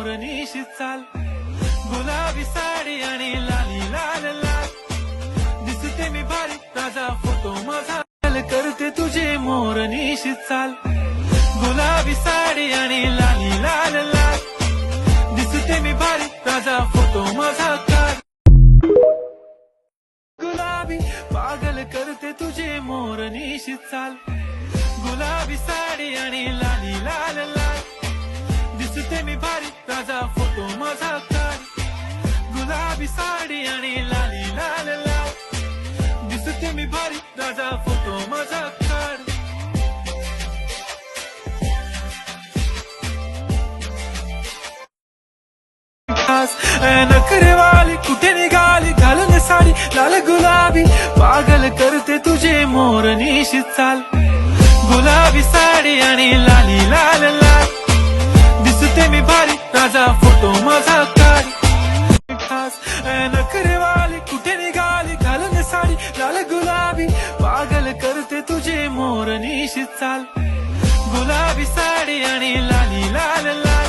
मोरनीशी चाल, गुलाबी साडी आणि लाली लाल लाल, दिसते मी भारी ताजा फोटो माझा करते तुझे मोरनीशी चाल, गुलाबी साडी आणि लाली लाल लाल, दिसते मी भारी ताजा फोटो माझा काढ, गुलाबी पागल करते तुझे मोरनीशी चाल, गुलाबी साडी आणि लाली लाल लाल, दिसते मी भारी ताजा फोटो माझा काढ, गुलाबी साडी आणि लाली लाल लाल, दिसते मी भारी ताजा फोटो माझा काढ. नखरेवाली कुठे निघाली घालून साडी लाल गुलाबी, पागल करते तुझे मोरनीशी चाल, गुलाबी साडी आणि लाली लाल लाल, दिसते मी भारी ताजा फोटो माझा काढ. नखरेवाली कुठे निघाली घालून साडी लाल गुलाबी, पागल करते तुझे मोरनीशी चाल, गुलाबी साडी आणि लाली लाल लाल,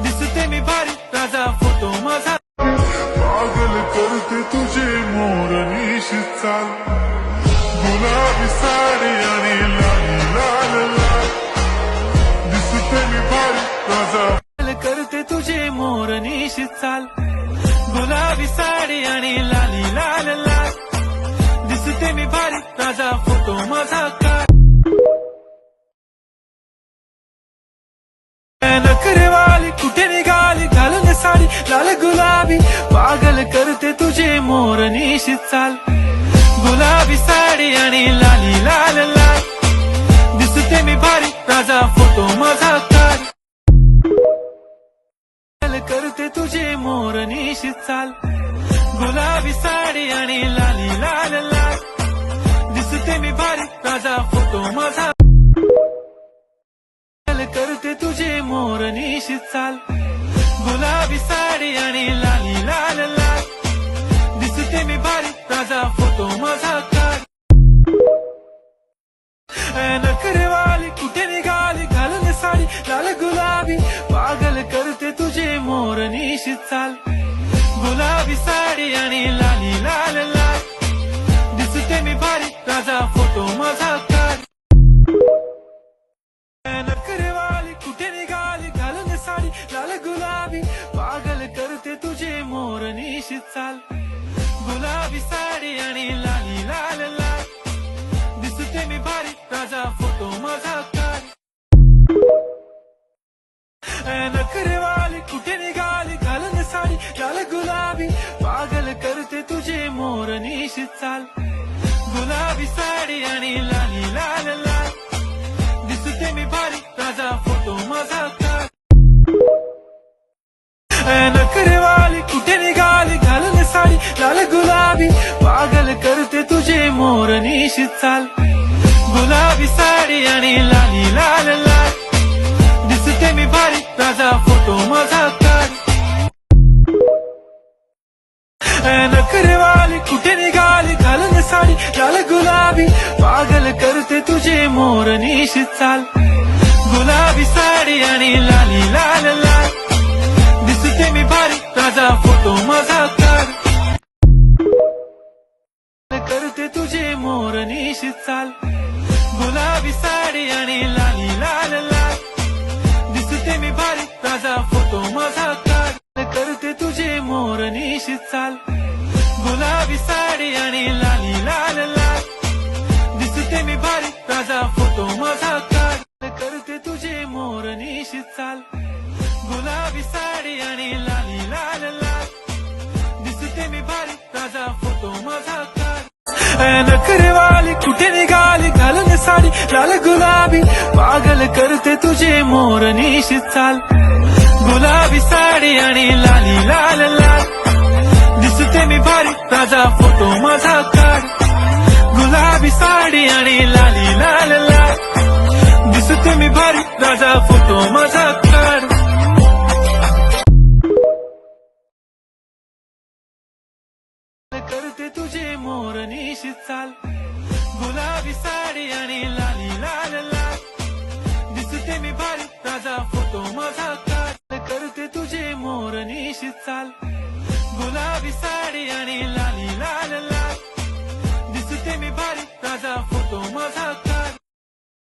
दिसते मी भारी ताजा फोटो माझा, पागल करते तुझे मोरनीशी चाल, गुलाबी साडी आणि लाली लाल लाल, दिसते मी भारी ताजा, करते तुझे मोरनीशी चाल, गुलाबी साडी आणि लाली लाल लाल, दिसते मी भारी ताजा फोटो माझा काढ. नखरेवाली कुठे निघाली घालून साडी लाल गुलाबी, पागल करते तुझे मोरनीशी चाल, गुलाबी साडी आणि लाली लाल लाल, दिसते मी भारी ताजा फोटो माझा काढ. करते तुझे मोरनीशी चाल, गुलाबी साडी आणि लाली लाल लाल, दिसते मी भारी ताजा फोटो माझा, करते तुझे मोरनीशी चाल, गुलाबी साडी आणि लाली लाल लाल, दिसते मी भारी ताजा फोटो माझा काढ. नखरेवाली कुठे निघाली घालून साडी लाल गुलाबी, पागल करते तुझे मोरनीशी चाल, गुलाबी साडी आणि लाली लाल लाल, दिसते मी भारी ताजा फोटो माझा काढ. नखरेवाली कुठे निघाली घालून साडी लाल गुलाबी, पागल करते तुझे मोरनीशी चाल, गुलाबी साडी आणि लाली लाल लाल, दिसते मी भारी ताजा फोटो माझा काढ. नखरेवाली कुठे निघाली घालून साडी लाल गुलाबी, पागल करते तुझे मोरनीशी चाल, गुलाबी साडी आणि लाली लाल लाल, दिसते मी भारी ताजा फोटो माझा काढ. नखरेवाली कुठे निघाली घालून साडी लाल गुलाबी, पागल करते तुझे मोरनीशी चाल, गुलाबी साडी आणि लाली लाल लाल, दिसते मी भारी ताजा फोटो माझा काढ. नखरेवाली कुठे निघाली घालून साडी लाल गुलाबी, पागल करते तुझे मोरनीशी चाल, गुलाबी साडी आणि लाली लाल लाल, दिसते मी भारी ताजा फोटो माझा काढ. करते तुझे मोरनीशी चाल, गुलाबी साडी आणि लाली लाल लाल, दिसते मी भारी ताजा फोटो माझा काढ. करते तुझे मोरनीशी चाल, गुलाबी साडी आणि लाली लाल लाल, दिसते मी भारी ताजा फोटो माझा काढ. करते तुझे मोरनीशी चाल, गुलाबी साडी आणि लाली लाल लाल, दिसते मी भारी ताजा फोटो माझा काढ. नखरेवाली कुठे निघाली घालून साडी लाल गुलाबी, पागल करते तुझे मोरनीशी चाल, गुलाबी साडी आणि लाली लाल लाल, दिसते मी भारी ताजा फोटो माझा काढ. गुलाबी साडी आणि लाली लाल लाल, दिसते मी भारी ताजा फोटो माझा काढ. करते तुझे मोरनीशी चाल, गुलाबी साडी आणि लाली लाल लाल, दिसते मी भारी ताजा फोटो माझा काढ. करते मोरनीशी चाल गुलाबी साडी आणि लाली लाल लाल दिसते मी भारी ताजा फोटो माझा